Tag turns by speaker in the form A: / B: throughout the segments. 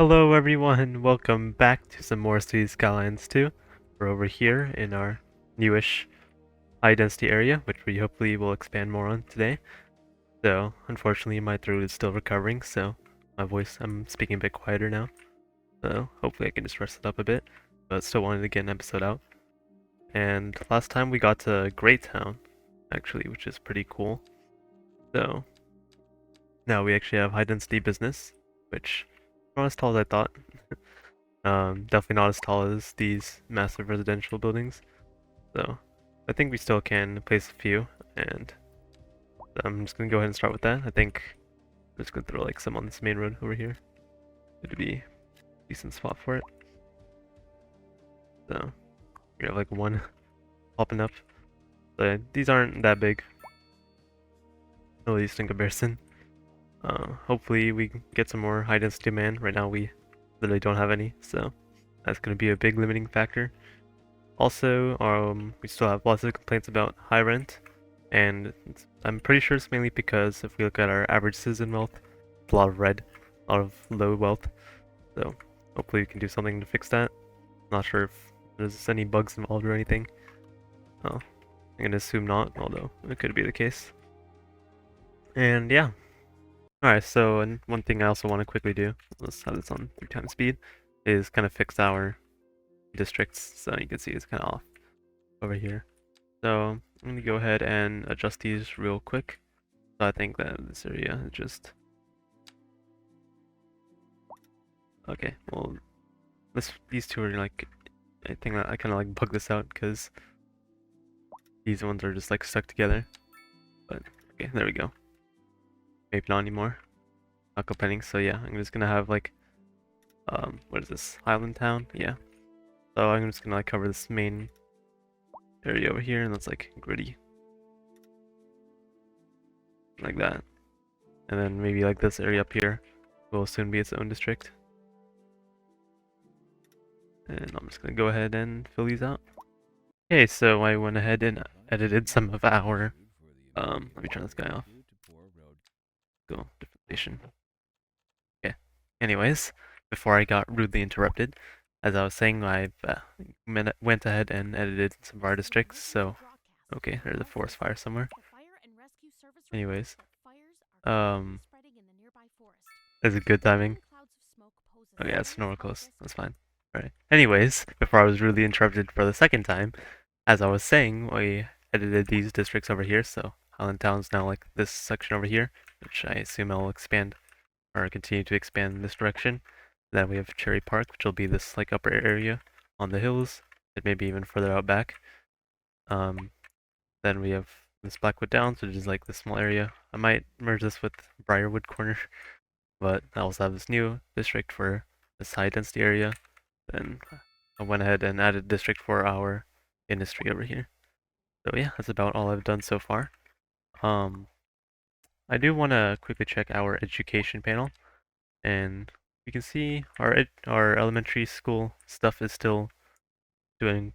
A: Hello everyone, welcome back to some more Skylines II. We're over here in our newish high density area, which we hopefully will expand more on today. So, unfortunately my throat is still recovering, so I'm speaking a bit quieter now. So, hopefully I can just rest it up a bit, but still wanted to get an episode out. And last time we got to Greytown, actually, which is pretty cool. So, now we actually have high density business, which not as tall as I thought. Definitely not as tall as these massive residential buildings. So I think we still can place a few, and I'm just gonna go ahead and start with that. I think I'm just gonna throw like some on this main road over here. It'd be a decent spot for it. So we have like one popping up. But these aren't that big, at least in comparison. Hopefully we can get some more high density demand. Right now we literally don't have any, so that's gonna be a big limiting factor. Also, we still have lots of complaints about high rent, and I'm pretty sure it's mainly because if we look at our average citizen wealth, it's a lot of red, a lot of low wealth. So hopefully we can do something to fix that. Not sure if there's any bugs involved or anything. Oh, I'm gonna assume not, although it could be the case. And yeah. Alright, so and one thing I also want to quickly do, let's have this on 3x speed, is kind of fix our districts. So you can see it's kind of off over here. So I'm going to go ahead and adjust these real quick. So I think that this area is just... Okay, well, these two are like... I think that I kind of like bug this out because these ones are just like stuck together. But okay, there we go. Maybe not anymore. Not complaining. So yeah, I'm just going to have like... what is this? Highland Town? Yeah. So I'm just going to like cover this main area over here and that's like gritty. Like that. And then maybe like this area up here will soon be its own district. And I'm just gonna go ahead and fill these out. Okay, so I went ahead and edited some of our, let me turn this guy off. Go, different station. Okay, anyways, before I got rudely interrupted, as I was saying, I went ahead and edited some of our districts, so, okay, there's a forest fire somewhere. Anyways, um, is it good timing? Oh yeah, it's nowhere close, that's fine. Alright, anyways, before I was rudely interrupted for the second time, as I was saying, we edited these districts over here, so Highland Town's now like this section over here, which I assume I'll expand or continue to expand in this direction. Then we have Cherry Park, which will be this like upper area on the hills, and maybe even further out back. Then we have this Blackwood Downs, which is like this small area. I might merge this with Briarwood Corner, but I also have this new district for this high density area. Then I went ahead and added a district for our industry over here. So yeah, that's about all I've done so far. I do want to quickly check our education panel, and we can see our elementary school stuff is still doing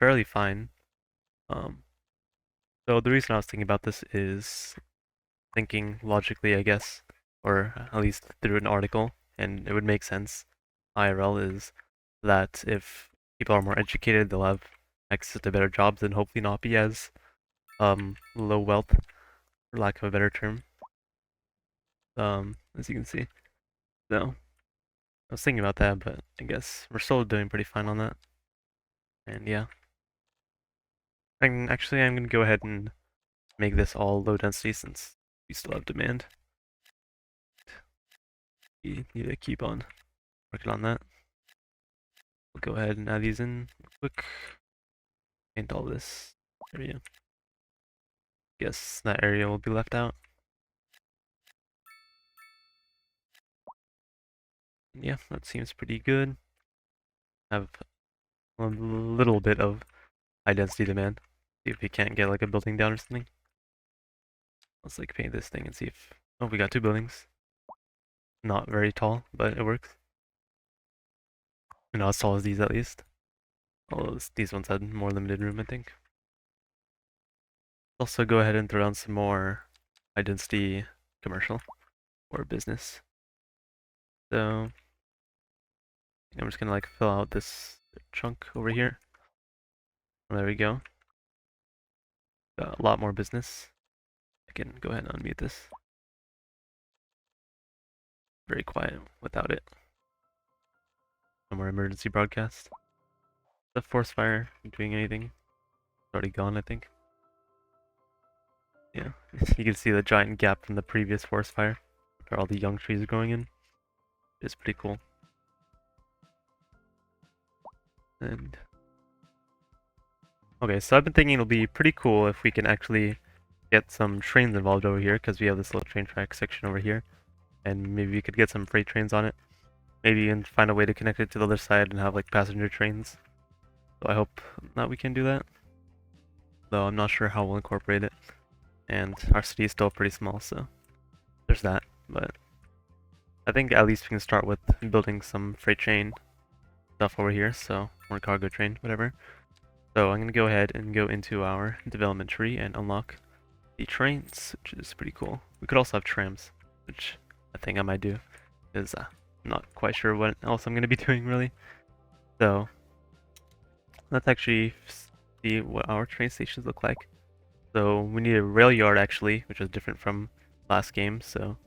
A: fairly fine. Um, so the reason I was thinking about this is thinking logically, I guess, or at least through an article, and it would make sense. IRL is that if people are more educated, they'll have access to better jobs and hopefully not be as low wealth, for lack of a better term. As you can see. So I was thinking about that, but I guess we're still doing pretty fine on that. And yeah. I'm gonna go ahead and make this all low density since we still have demand. We need to keep on working on that. We'll go ahead and add these in quick. Paint all this area. Guess that area will be left out. Yeah, that seems pretty good. Have a little bit of high density demand. See if we can't get like a building down or something. Let's like paint this thing and see if... Oh, we got two buildings. Not very tall, but it works. Not as tall as these at least. Although these ones had more limited room, I think. Also go ahead and throw on some more high density commercial or business. So I'm just gonna like fill out this chunk over here. There we go. Got a lot more business. I can go ahead and unmute this. Very quiet without it. No more emergency broadcast. The forest fire doing anything? It's already gone, I think. Yeah, you can see the giant gap from the previous forest fire, where all the young trees are growing in. It's pretty cool. And okay, so I've been thinking it'll be pretty cool if we can actually get some trains involved over here, because we have this little train track section over here, and maybe we could get some freight trains on it. Maybe even find a way to connect it to the other side and have like passenger trains. So I hope that we can do that. Though I'm not sure how we'll incorporate it. And our city is still pretty small, so there's that. But I think at least we can start with building some freight train stuff over here, so or cargo train, whatever. So I'm gonna go ahead and go into our development tree and unlock the trains, which is pretty cool. We could also have trams, which I think I might do, because I'm not quite sure what else I'm gonna be doing really. So let's actually see what our train stations look like. So we need a rail yard actually, which is different from last game. So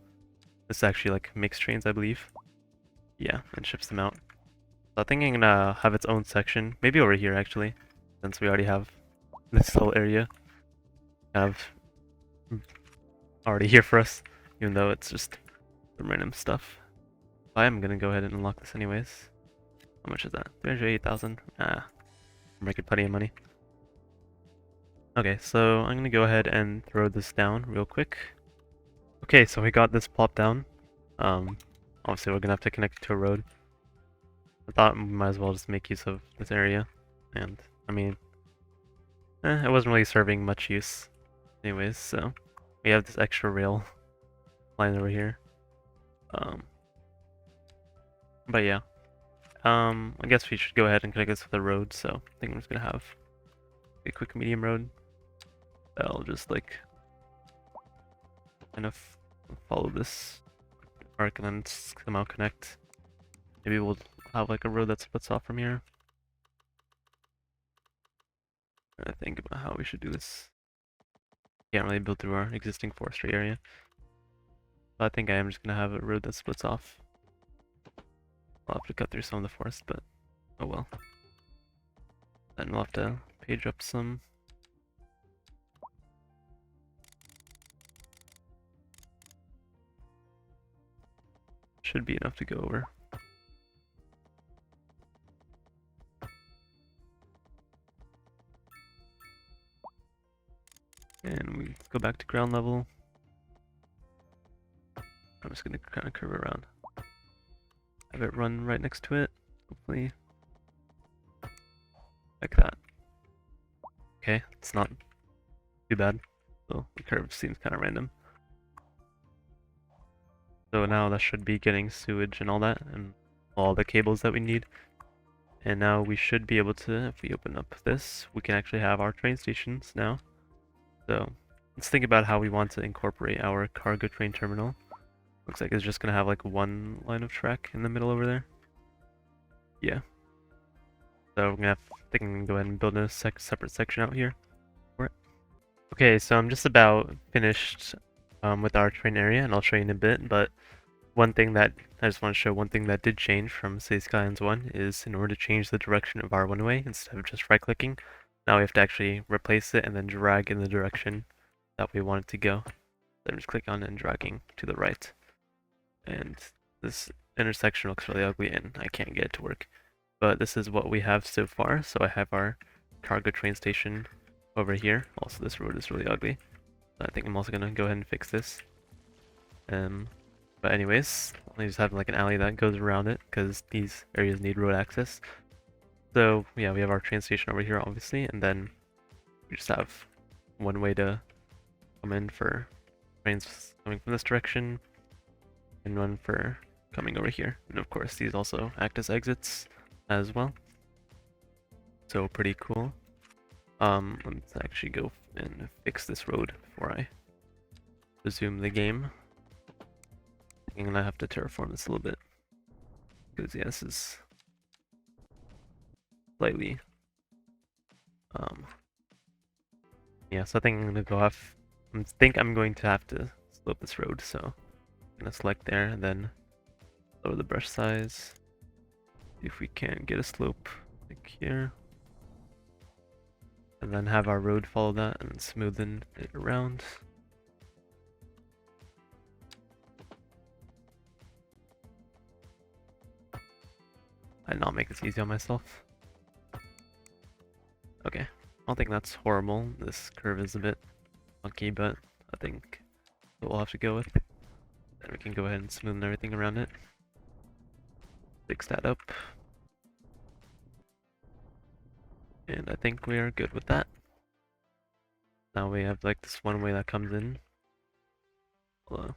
A: this is actually like mixed trains, I believe. Yeah, and ships them out. So I think I'm gonna have its own section, maybe over here actually, since we already have this little area kind of already here for us, even though it's just some random stuff. I am gonna go ahead and unlock this anyways. How much is that? 380,000? Ah, I'm making plenty of money. Okay, so I'm gonna go ahead and throw this down real quick. Okay, so we got this plop down. Obviously we're gonna have to connect it to a road. I thought we might as well just make use of this area. And, I mean, it wasn't really serving much use. Anyways, so we have this extra rail line over here. But yeah. I guess we should go ahead and connect this with a road, so I think I'm just gonna have a quick medium road. That'll just like kind of follow this arc and then somehow connect. Maybe we'll have like a road that splits off from here. I think about how we should do this. Can't really build through our existing forestry area. But I think I am just gonna have a road that splits off. I'll have to cut through some of the forest, but oh well. Then we'll have to page up some. Should be enough to go over. And we go back to ground level. I'm just gonna kind of curve around. Have it run right next to it, hopefully. Like that. Okay, it's not too bad. So the curve seems kind of random. So now that should be getting sewage and all that, and all the cables that we need. And now we should be able to, if we open up this, we can actually have our train stations now. So let's think about how we want to incorporate our cargo train terminal. Looks like it's just gonna have like one line of track in the middle over there. Yeah. So we're gonna have, I think I'm gonna go ahead and build a separate section out here for it. Okay, so I'm just about finished with our train area, and I'll show you in a bit, but one thing that I just want to show, one thing that did change from say Skylines 1 is in order to change the direction of our one-way, instead of just right-clicking, now we have to actually replace it and then drag in the direction that we want it to go. So I'm just clicking on it and dragging to the right. And this intersection looks really ugly and I can't get it to work. But this is what we have so far. So I have our cargo train station over here. Also, this road is really ugly. So I think I'm also gonna go ahead and fix this. But anyways, I just have like an alley that goes around it because these areas need road access. So yeah, we have our train station over here obviously, and then we just have one way to come in for trains coming from this direction, and one for coming over here. And of course these also act as exits as well. So pretty cool. Let's actually go and fix this road before I resume the game. I'm gonna have to terraform this a little bit. Because yeah, this is slightly. Yeah, so I think I'm gonna go off. I think I'm going to have to slope this road, so I'm gonna select there and then lower the brush size. See if we can get a slope like here. And then have our road follow that and smoothen it around. I did not make this easy on myself. Okay, I don't think that's horrible. This curve is a bit funky, but I think we'll have to go with. Then we can go ahead and smoothen everything around it. Fix that up. And I think we are good with that. Now we have like this one way that comes in. Hello.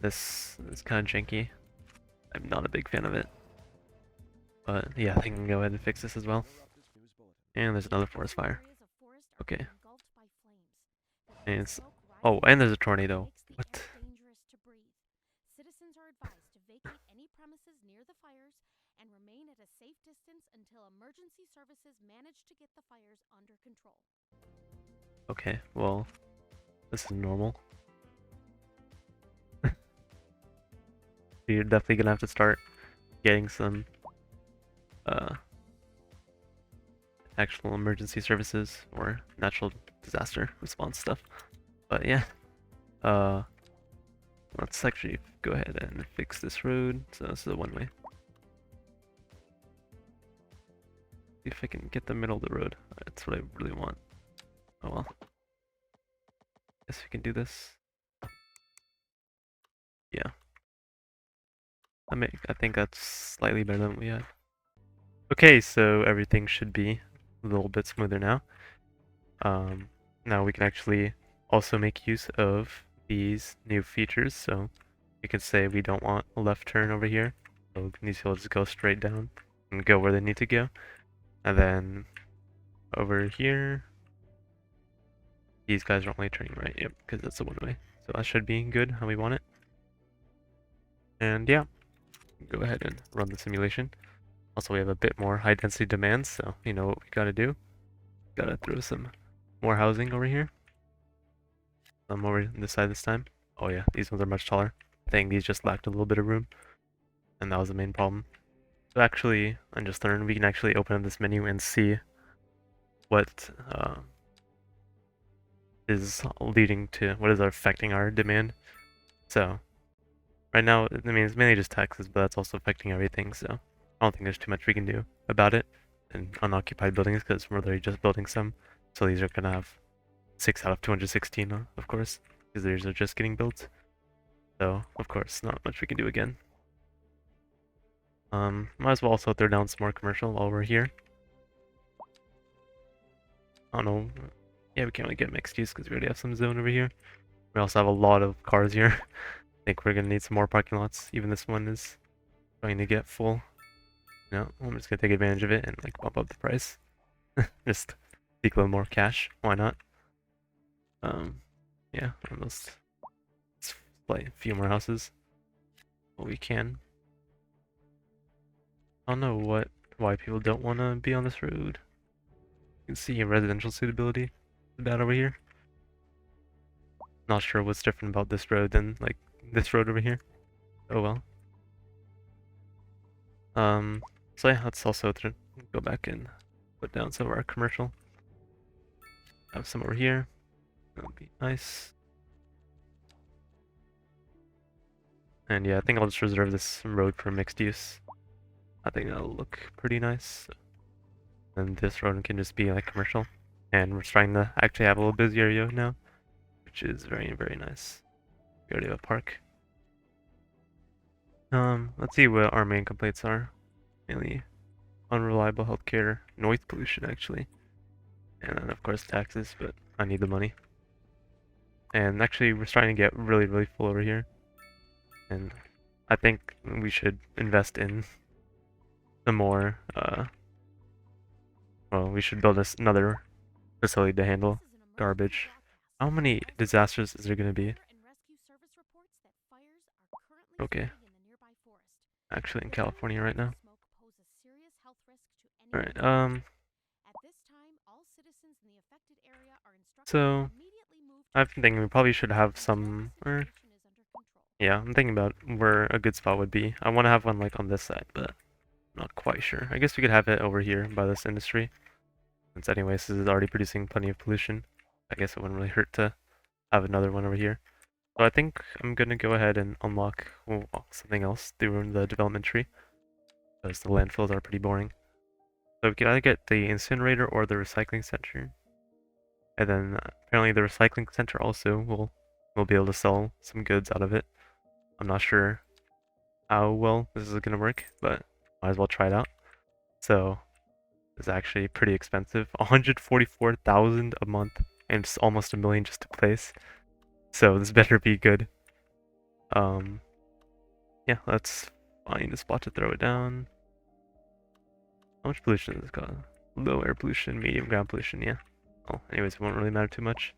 A: This is kind of janky. I'm not a big fan of it. But yeah, I think I can go ahead and fix this as well. And there's another forest fire. Okay. And it's... Oh, and there's a tornado. What?
B: Citizens are advised to vacate any premises near the fires and remain at a safe distance until emergency services manage to get the fires under control.
A: Okay, well, this is normal. You're definitely gonna have to start getting some actual emergency services or natural disaster response stuff. But yeah, let's actually go ahead and fix this road. So this is a one-way. See if I can get the middle of the road. That's what I really want. Oh well. Guess we can do this. Yeah. I think that's slightly better than what we had. Okay, so everything should be a little bit smoother now. Now we can actually also make use of these new features. So we can say we don't want a left turn over here. So these will just go straight down and go where they need to go. And then over here, these guys are only turning right. Yep, because that's the one way. So that should be good how we want it. And yeah, go ahead and run the simulation. Also, we have a bit more high density demands, so you know what we gotta do. Gotta throw some more housing over here. Over this side this time. Oh yeah, these ones are much taller. I think these just lacked a little bit of room, and that was the main problem. So actually, I just learned we can actually open up this menu and see what is leading to, what is affecting our demand. So right now, I mean, it's mainly just taxes, but that's also affecting everything, so I don't think there's too much we can do about it in unoccupied buildings, because we're literally just building some. So these are gonna have 6 out of 216, of course, because these are just getting built. So, of course, not much we can do again. Might as well also throw down some more commercial while we're here. I don't know. Yeah, we can't really get mixed use because we already have some zone over here. We also have a lot of cars here. I think we're gonna need some more parking lots. Even this one is going to get full. No, I'm just gonna take advantage of it and like bump up the price. Just seek a little more cash. Why not? Yeah, almost. Let's play a few more houses. What we can. I don't know why people don't want to be on this road. You can see residential suitability is bad over here. Not sure what's different about this road than like this road over here. Oh well. So yeah, let's also go back and put down some of our commercial. Have some over here. That would be nice. And yeah, I think I'll just reserve this road for mixed use. I think that'll look pretty nice. And this road can just be like commercial. And we're trying to actually have a little busy area now, which is very, very nice. We already have a park. Let's see what our main complaints are. Mainly unreliable healthcare, noise pollution actually. And then of course taxes, but I need the money. And actually we're starting to get really, really full over here. And I think we should invest in some more, well, we should build another facility to handle garbage. How many disasters is there going to be? Okay. Actually in California right now. Alright,
B: At this time, all citizens in the affected area are instructed
A: so
B: to immediately move to
A: I've been thinking we probably should have some,
B: until the situation is under control.
A: yeah, I'm thinking about where a good spot would be. I want to have one like on this side, but I'm not quite sure. I guess we could have it over here by this industry, since anyways this is already producing plenty of pollution. I guess it wouldn't really hurt to have another one over here. So I think I'm gonna go ahead and unlock something else through the development tree, because the landfills are pretty boring. So we can either get the incinerator or the recycling center. And then apparently the recycling center also will be able to sell some goods out of it. I'm not sure how well this is gonna work, but might as well try it out. So it's actually pretty expensive. 144,000 a month and it's almost a million just to place. So this better be good. Yeah, let's find a spot to throw it down. How much pollution does this cause? Low air pollution, medium ground pollution, yeah. Oh, anyways, it won't really matter too much.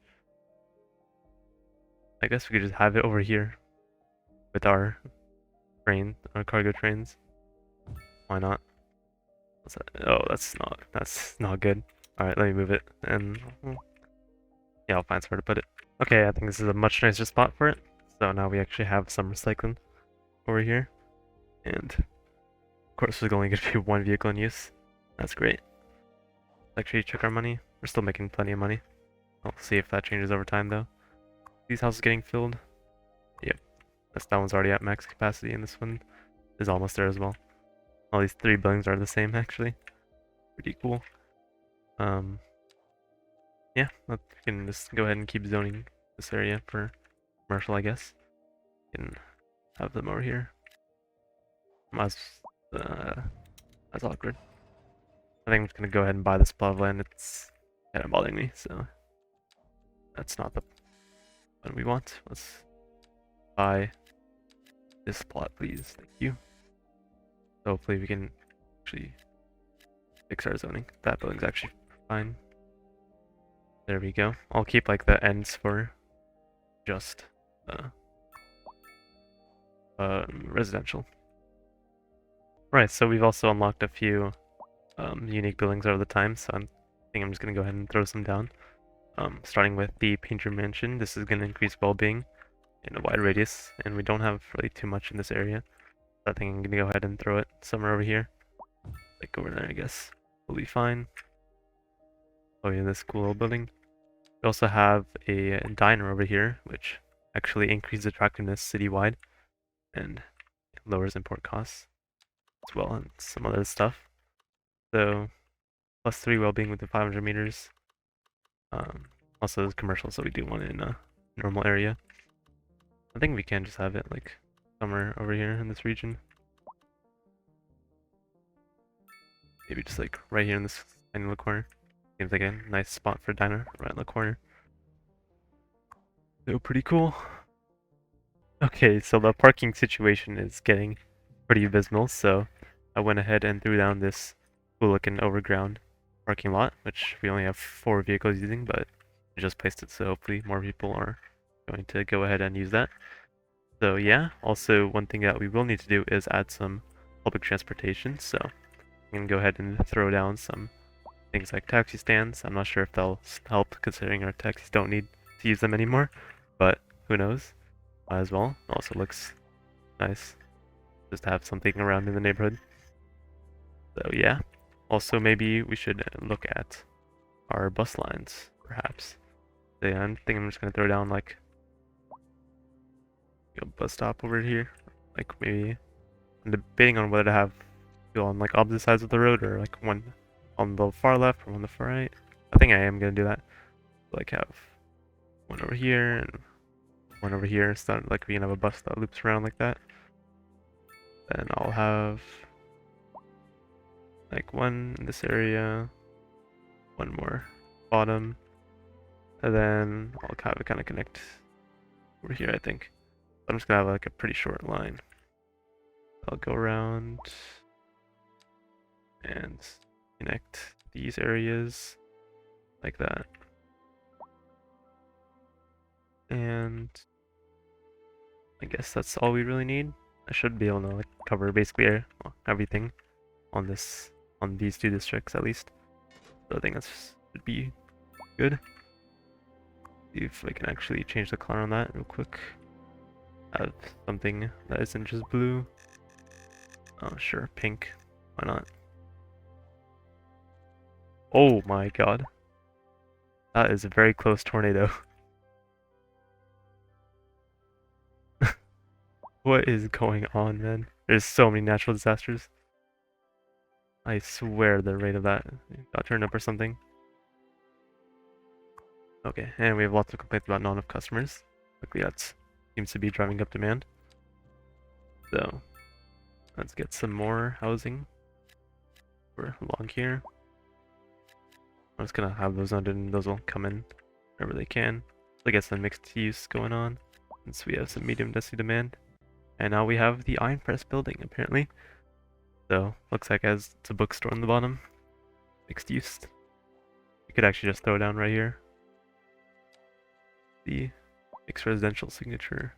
A: I guess we could just have it over here with our cargo trains. Why not? What's that? Oh, that's not good. Alright, let me move it, and yeah, I'll find somewhere to put it. Okay, I think this is a much nicer spot for it. So now we actually have some recycling over here. And of course there's only going to be one vehicle in use. That's great. Let's actually check our money. We're still making plenty of money. I'll see if that changes over time though. These houses getting filled. Yep. That one's already at max capacity and this one is almost there as well. All these three buildings are the same actually. Pretty cool. Yeah, we can just go ahead and keep zoning this area for commercial, I guess. Can have them over here. That's awkward. I think I'm just gonna go ahead and buy this plot of land. It's kind of bothering me, so that's not the one we want. Let's buy this plot, please. Thank you. So hopefully we can actually fix our zoning. That building's actually fine. There we go. I'll keep like the ends for just residential. Right, so we've also unlocked a few unique buildings over the time, so I think I'm just gonna go ahead and throw some down. Starting with the Painter Mansion, this is gonna increase well-being in a wide radius, and we don't have really too much in this area. So I think I'm gonna go ahead and throw it somewhere over here. Like over there, I guess. We'll be fine. Oh yeah, this cool little building. We also have a diner over here, which actually increases attractiveness citywide and lowers import costs as well, and some other stuff. So +3 well-being within 500 meters. Also there's commercial, so we do want it in a normal area. I think we can just have it like somewhere over here in this region. Maybe just like right here in this tiny little corner. Seems like a nice spot for a diner right in the corner. So pretty cool. Okay, so the parking situation is getting pretty abysmal, so I went ahead and threw down this cool looking overground parking lot, which we only have 4 vehicles using, but I just placed it so hopefully more people are going to go ahead and use that. So yeah, also one thing that we will need to do is add some public transportation, so I'm going to go ahead and throw down some things like taxi stands. I'm not sure if they'll help considering our taxis don't need to use them anymore, but who knows. Might as well. Also looks nice just to have something around in the neighborhood. So yeah. Also maybe we should look at our bus lines, perhaps. So, yeah, I think I'm just gonna throw down like a bus stop over here. Like maybe I'm debating on whether to have go on like opposite sides of the road or like one on the far left or on the far right. I think I am gonna do that. Like have one over here and one over here, so like we can have a bus that loops around like that. Then I'll have like one in this area, one more bottom, and then I'll kind of connect over here, I think. I'm just gonna have like a pretty short line. I'll go around and connect these areas like that. And I guess that's all we really need. I should be able to like cover basically everything on this on these two districts at least. So I think that should be good. See if I can actually change the color on that real quick. Have something that isn't just blue. Oh, sure, pink. Why not? Oh my god. That is a very close tornado. What is going on, man? There's so many natural disasters. I swear the rate of that got turned up or something. Okay, and we have lots of complaints about not enough customers. Luckily, that seems to be driving up demand. So, let's get some more housing for along here. I'm just gonna have those under, and those will come in wherever they can. So get some mixed use going on, since we have some medium density demand. And now we have the iron press building, apparently. So, looks like it's a bookstore on the bottom. Mixed use. We could actually just throw it down right here. The mixed residential signature.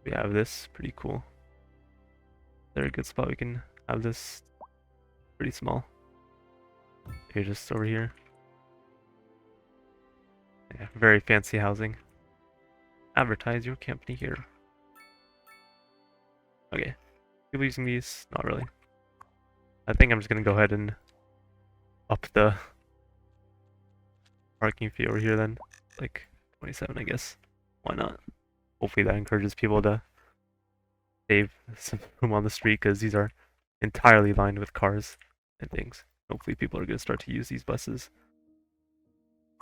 A: We have this, pretty cool. There a good spot we can have this pretty small. Maybe just over here. Yeah, very fancy housing. Advertise your company here. Okay. People using these? Not really. I think I'm just gonna go ahead and up the parking fee over here then. Like 27, I guess. Why not? Hopefully that encourages people to save some room on the street, because these are entirely lined with cars and things. Hopefully people are gonna start to use these buses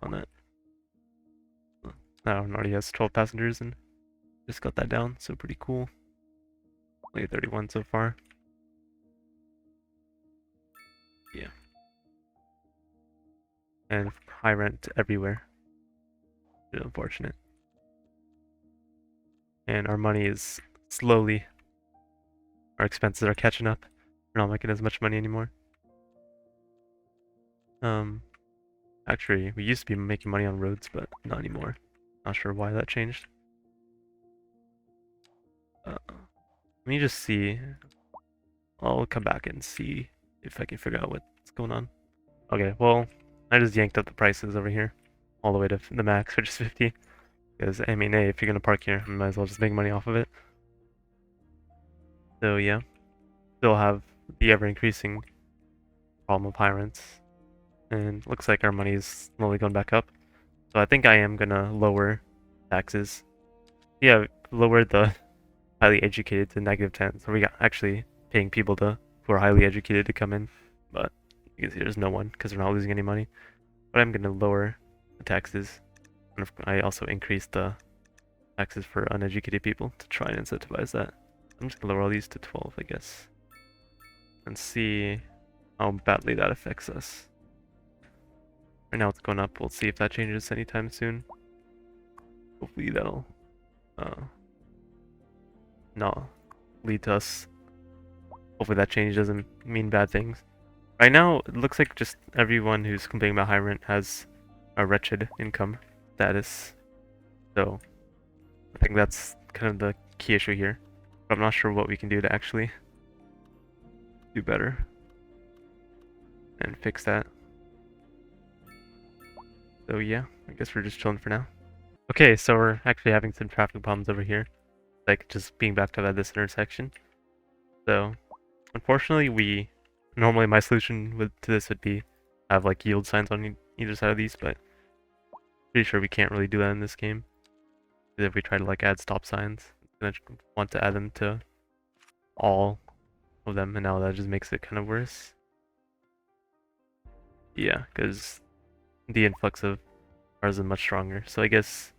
A: on that. That one already has 12 passengers and just got that down, so pretty cool. Only 31 so far. Yeah. And high rent everywhere. It's unfortunate. And our money is slowly, our expenses are catching up. We're not making as much money anymore. Actually, we used to be making money on roads, but not anymore. Not sure why that changed. Let me just see. I'll come back and see if I can figure out what's going on. Okay, well, I just yanked up the prices over here, all the way to the max, which is 50. Because, I mean, hey, if you're gonna park here, you might as well just make money off of it. So, yeah. Still have the ever-increasing problem of high rents. And looks like our money is slowly going back up. So I think I am gonna lower taxes. Yeah, lower the highly educated to -10. So we got actually paying people who are highly educated to come in. But you can see there's no one because we're not losing any money. But I'm gonna lower the taxes. And I also increased the taxes for uneducated people to try and incentivize that. I'm just gonna lower all these to 12, I guess. And see how badly that affects us. Right now it's going up. We'll see if that changes anytime soon. Hopefully that'll not lead to us. Hopefully that change doesn't mean bad things. Right now, it looks like just everyone who's complaining about high rent has a wretched income status. So I think that's kind of the key issue here. But I'm not sure what we can do to actually do better and fix that. So yeah, I guess we're just chilling for now. Okay, so we're actually having some traffic problems over here. Like just being backed up at this intersection. So unfortunately normally my solution to this would be have like yield signs on either side of these, but pretty sure we can't really do that in this game. Because if we try to like add stop signs, it's gonna want to add them to all of them, and now that just makes it kind of worse. Yeah, because the influx of cars is much stronger. So I guess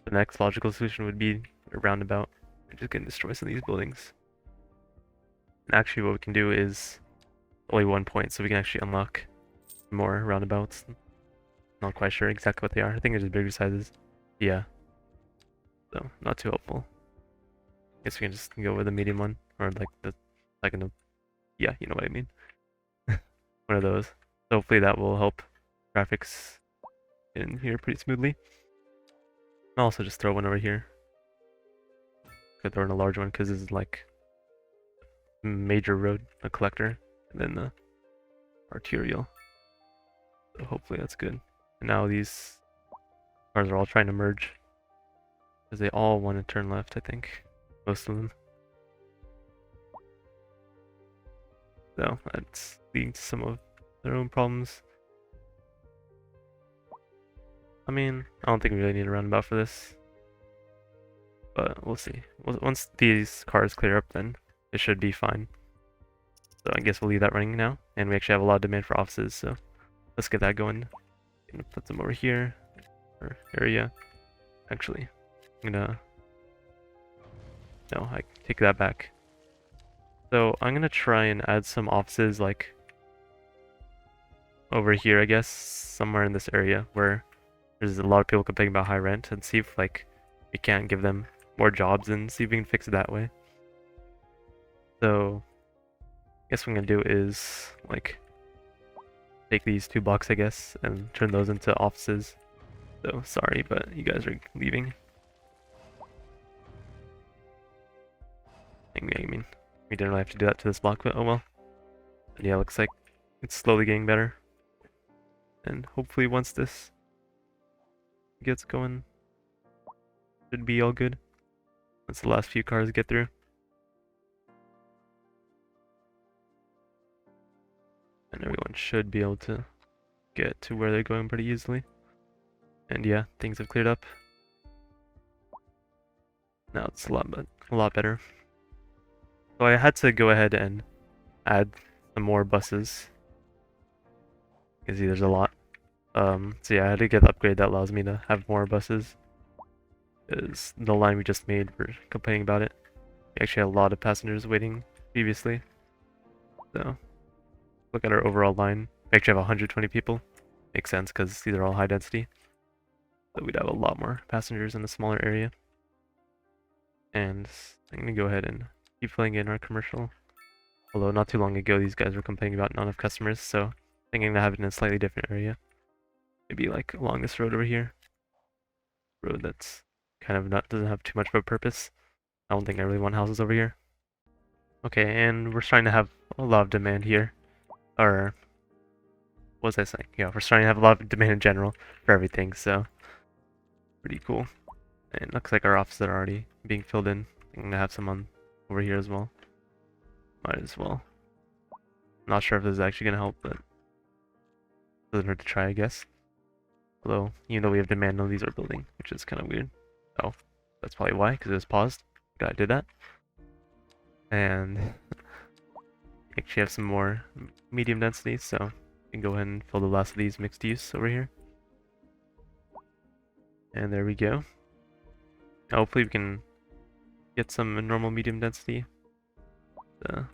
A: the next logical solution would be a roundabout. We're just gonna destroy some of these buildings. And actually what we can do is only 1 point, so we can actually unlock more roundabouts. Not quite sure exactly what they are. I think they're just bigger sizes. Yeah. So, not too helpful. Guess we can just go with the medium one, or like the second of, yeah, you know what I mean. One of those. So hopefully that will help graphics in here pretty smoothly. I'll also just throw one over here. Could throw in a large one because this is like major road, a collector, and then the arterial. So hopefully that's good. And now these cars are all trying to merge. Because they all want to turn left, I think. Most of them. So that's leading to some of their own problems. I mean, I don't think we really need a roundabout for this. But we'll see. Once these cars clear up, then it should be fine. So I guess we'll leave that running now. And we actually have a lot of demand for offices, so let's get that going. I'm gonna put them over here, or area. Actually, I'm gonna... No, I take that back. So I'm gonna try and add some offices like over here, I guess, somewhere in this area where there's a lot of people complaining about high rent, and see if like we can't give them more jobs and see if we can fix it that way. So I guess what I'm gonna do is like take these 2 blocks, I guess, and turn those into offices. So sorry, but you guys are leaving. I mean, we didn't really have to do that to this block, but oh well. And yeah, looks like it's slowly getting better. And hopefully once this gets going, should be all good. Once the last few cars get through. And everyone should be able to get to where they're going pretty easily. And yeah, things have cleared up. Now it's a lot better. So I had to go ahead and add some more buses. You can see there's a lot. So yeah, I had to get the upgrade that allows me to have more buses. Because the line we just made, we're complaining about it. We actually had a lot of passengers waiting previously. So look at our overall line. We actually have 120 people. Makes sense because these are all high density. So we'd have a lot more passengers in a smaller area. And I'm gonna go ahead and keep filling in our commercial. Although not too long ago these guys were complaining about not enough customers, so thinking to have it in a slightly different area. Maybe like along this road over here. Road that's kind of doesn't have too much of a purpose. I don't think I really want houses over here. Okay, and we're starting to have a lot of demand here. Or what was I saying? Yeah, we're starting to have a lot of demand in general for everything, so pretty cool. And it looks like our offices are already being filled in. I'm gonna have some on over here as well. Might as well. Not sure if this is actually gonna help, but doesn't hurt to try, I guess. Although, even though we have demand, none of these are building, which is kind of weird. Oh, that's probably why, because it was paused. Glad I did that. And actually have some more medium density, so we can go ahead and fill the last of these mixed use over here. And there we go. Now hopefully we can get some normal medium density. I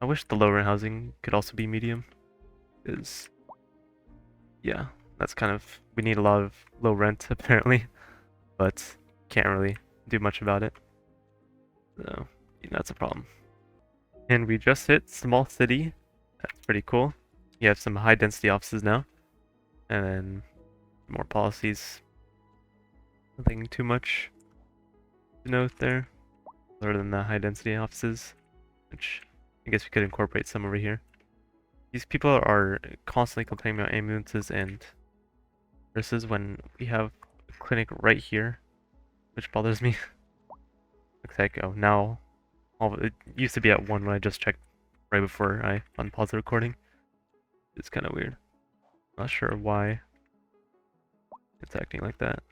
A: wish the lower housing could also be medium, because yeah, that's kind of, we need a lot of low rent apparently, but can't really do much about it. So that's a problem. And we just hit small city. That's pretty cool. You have some high density offices now, and then more policies. Nothing too much to note there, other than the high density offices, which I guess we could incorporate some over here. These people are constantly complaining about ambulances and nurses when we have a clinic right here, which bothers me. Looks like, oh, now it used to be at 1 when I just checked right before I unpaused the recording. It's kind of weird. Not sure why it's acting like that.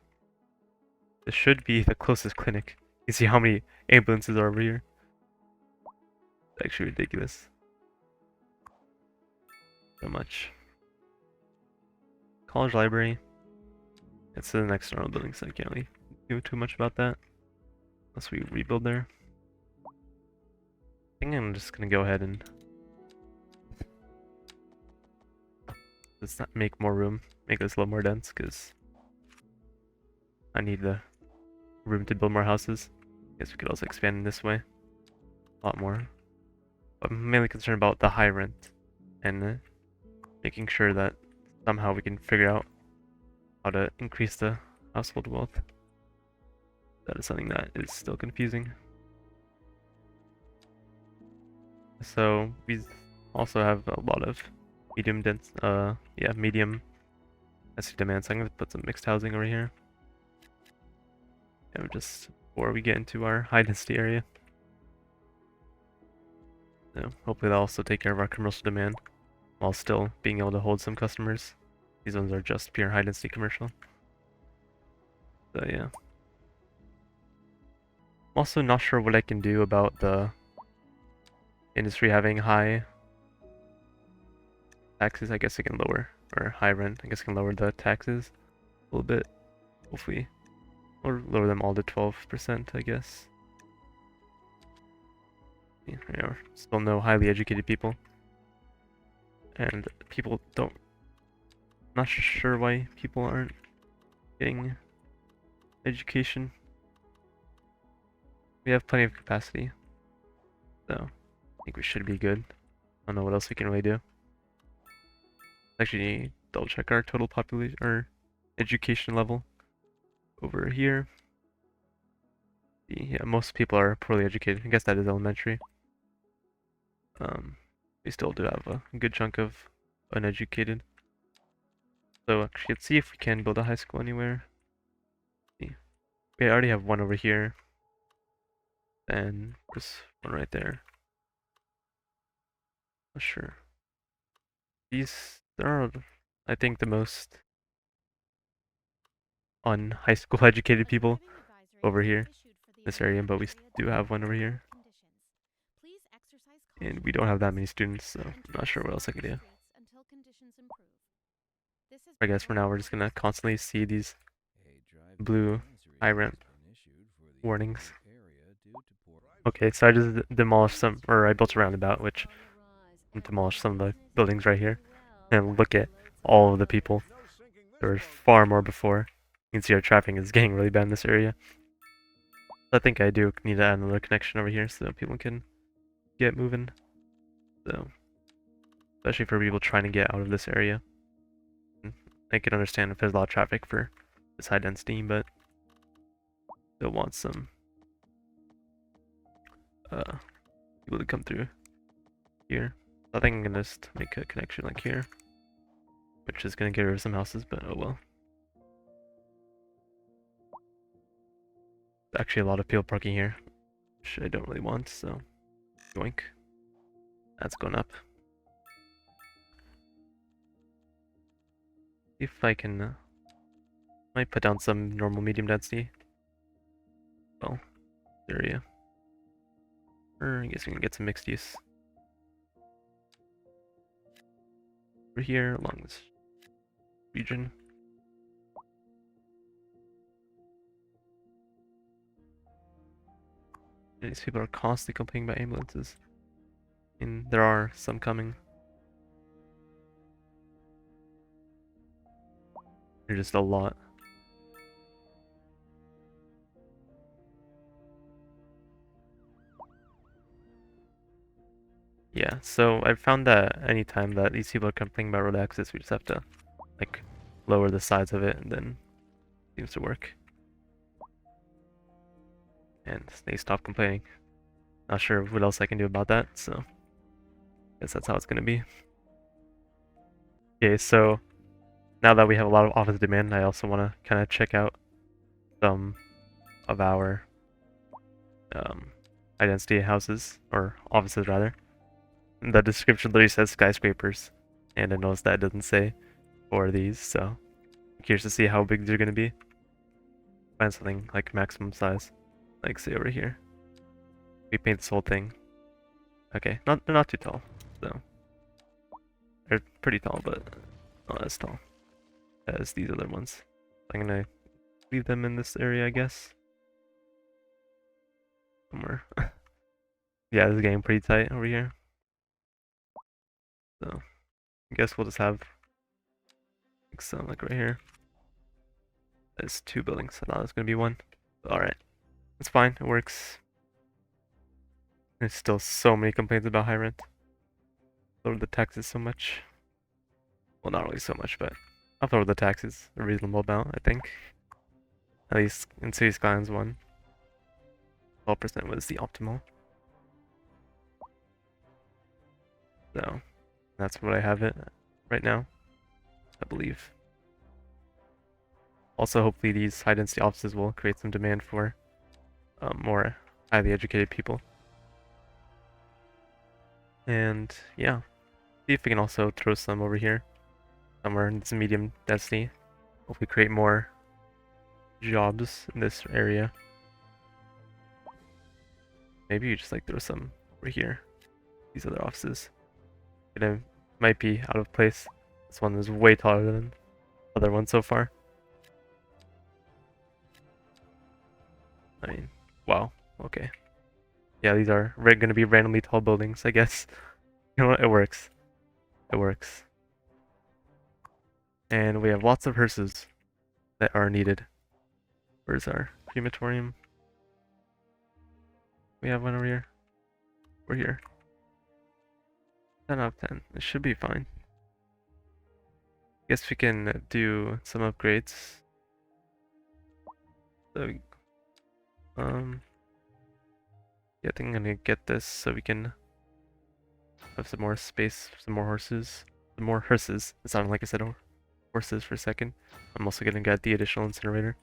A: This should be the closest clinic. You see how many ambulances are over here? It's actually ridiculous. So much. College library. It's an external building, so I can't really do too much about that. Unless we rebuild there. I think I'm just gonna go ahead and let's not make more room. Make this a little more dense, because I need the room to build more houses. Guess we could also expand in this way a lot more. But I'm mainly concerned about the high rent and making sure that somehow we can figure out how to increase the household wealth. That is something that is still confusing. So we also have a lot of medium medium density demand. So I'm gonna put some mixed housing over here. And just before we get into our high density area. So hopefully that'll also take care of our commercial demand while still being able to hold some customers. These ones are just pure high density commercial. So yeah. I'm also not sure what I can do about the industry having high taxes. I guess I can lower, or high rent. I guess I can lower the taxes a little bit, hopefully. Or lower them all to 12%, I guess. Yeah, there are still no highly educated people. And people don't... Not sure why people aren't getting education. We have plenty of capacity. So, I think we should be good. I don't know what else we can really do. Actually, double check our total population, or education level over here. Yeah, most people are poorly educated. I guess that is elementary. We still do have a good chunk of uneducated. So actually, let's see if we can build a high school anywhere. See. We already have one over here. And there's one right there. Not sure. There are, I think, the most high school educated people over here, this area, but we do have one over here. And we don't have that many students, so I'm not sure what else I can do. I guess for now we're just gonna constantly see these blue high rent warnings. Okay, so I just demolished some, or I built a roundabout, which demolished some of the buildings right here. And look at all of the people. There were far more before. You can see our traffic is getting really bad in this area. I think I do need to add another connection over here so people can get moving. So, especially for people trying to get out of this area. I can understand if there's a lot of traffic for this high density, but still want some people to come through here. So I think I'm gonna just make a connection like here, which is gonna get rid of some houses, but oh well. Actually a lot of people parking here, which I don't really want, so yoink. That's going up. See if I can might put down some normal medium density. Well, area. Or I guess we can get some mixed use. Over here along this region. These people are constantly complaining about ambulances. And there are some coming. There's just a lot. Yeah, so I found that anytime that these people are complaining about road access, we just have to like lower the size of it, and then it seems to work. And they stop complaining. Not sure what else I can do about that, so guess that's how it's gonna be. Okay, so now that we have a lot of office demand, I also want to kind of check out some of our high density houses, or offices rather. The description literally says skyscrapers, and I noticed that it doesn't say for these, so I'm curious to see how big they're gonna be. Find something like maximum size, like say over here. We paint this whole thing. Okay, they're not too tall, so they're pretty tall, but not as tall as these other ones. I'm gonna leave them in this area, I guess. Somewhere. Yeah, this is getting pretty tight over here. So, I guess we'll just have like some like right here. There's two buildings. I thought it was gonna be one. Alright. It's fine, it works. There's still so many complaints about high rent. Lower the taxes so much. Well, not really so much, but I'll lower the taxes a reasonable amount, I think. At least in City Skylines 1. 12% was the optimal. So that's what I have it right now, I believe. Also, hopefully these high density offices will create some demand for more highly educated people. And yeah, see if we can also throw some over here, somewhere in this medium density. Hopefully create more jobs in this area. Maybe you just like throw some over here. These other offices. It might be out of place. This one is way taller than the other one so far. I mean, wow. Okay. Yeah, these are going to be randomly tall buildings, I guess. You know what? It works. It works. And we have lots of hearses that are needed. Where's our crematorium? We have one over here. We're here. 10 out of 10. It should be fine. Guess we can do some upgrades. So, yeah, I think I'm gonna get this so we can have some more space, some more horses. Some more hearses. It sounded like I said horses for a second. I'm also gonna get the additional incinerator.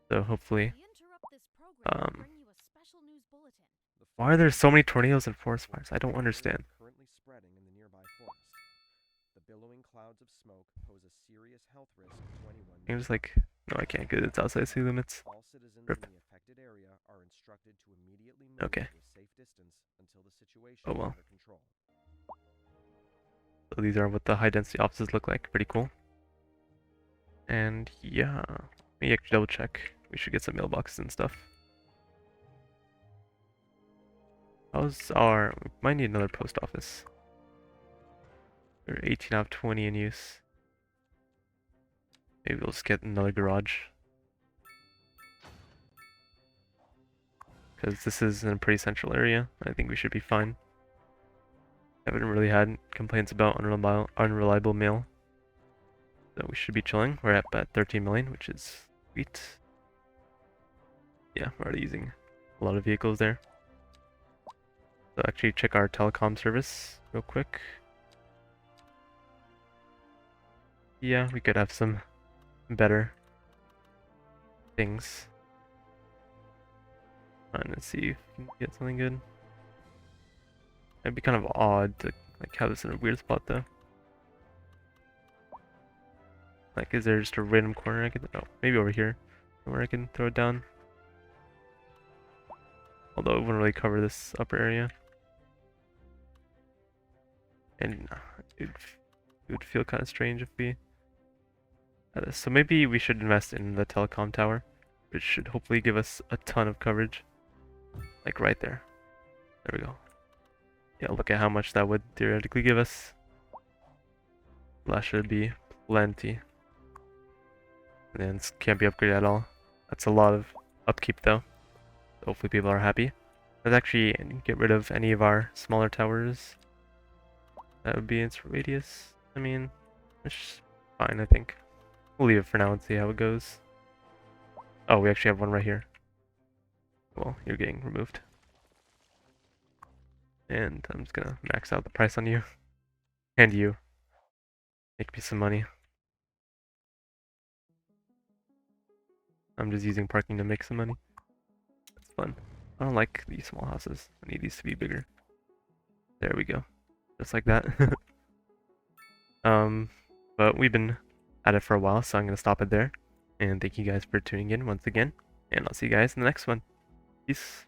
A: So hopefully, why are there so many tornadoes and forest fires? I don't understand.
C: Currently spreading in the nearby forest. The billowing clouds of smoke pose a serious health risk to anyone.
A: I'm just like, no, I can't get it. It's outside city limits.
C: All citizens
A: Rip.
C: in the affected area are instructed to immediately move
A: Okay.
C: to a safe distance until the situation
A: Oh, well.
C: is under control.
A: So these are what the high density offices look like. Pretty cool. And yeah, let me actually double check. We should get some mailboxes and stuff. How's our... We might need another post office. We're 18 out of 20 in use. Maybe we'll just get another garage. Because this is in a pretty central area. I think we should be fine. I haven't really had complaints about unreliable mail. So we should be chilling. We're at 13 million, which is sweet. Yeah, we're already using a lot of vehicles there. So actually check our telecom service real quick. Yeah, we could have some better things. Trying to see if we can get something good. It'd be kind of odd to like have this in a weird spot though. Like, is there just a random corner I could? Oh, maybe over here, somewhere I can throw it down. Although it wouldn't really cover this upper area, and it would feel kind of strange if we had this. So maybe we should invest in the telecom tower, which should hopefully give us a ton of coverage. Like right there. There we go. Yeah, look at how much that would theoretically give us. That should be plenty. And then it can't be upgraded at all. That's a lot of upkeep though. So hopefully people are happy. Let's actually get rid of any of our smaller towers. That would be its radius. I mean, it's fine, I think. We'll leave it for now and see how it goes. Oh, we actually have one right here. Well, you're getting removed. And I'm just gonna max out the price on you. And you. Make me some money. I'm just using parking to make some money. That's fun. I don't like these small houses. I need these to be bigger. There we go. Just like that. But we've been at it for a while, so I'm gonna stop it there. And thank you guys for tuning in once again. And I'll see you guys in the next one. Peace.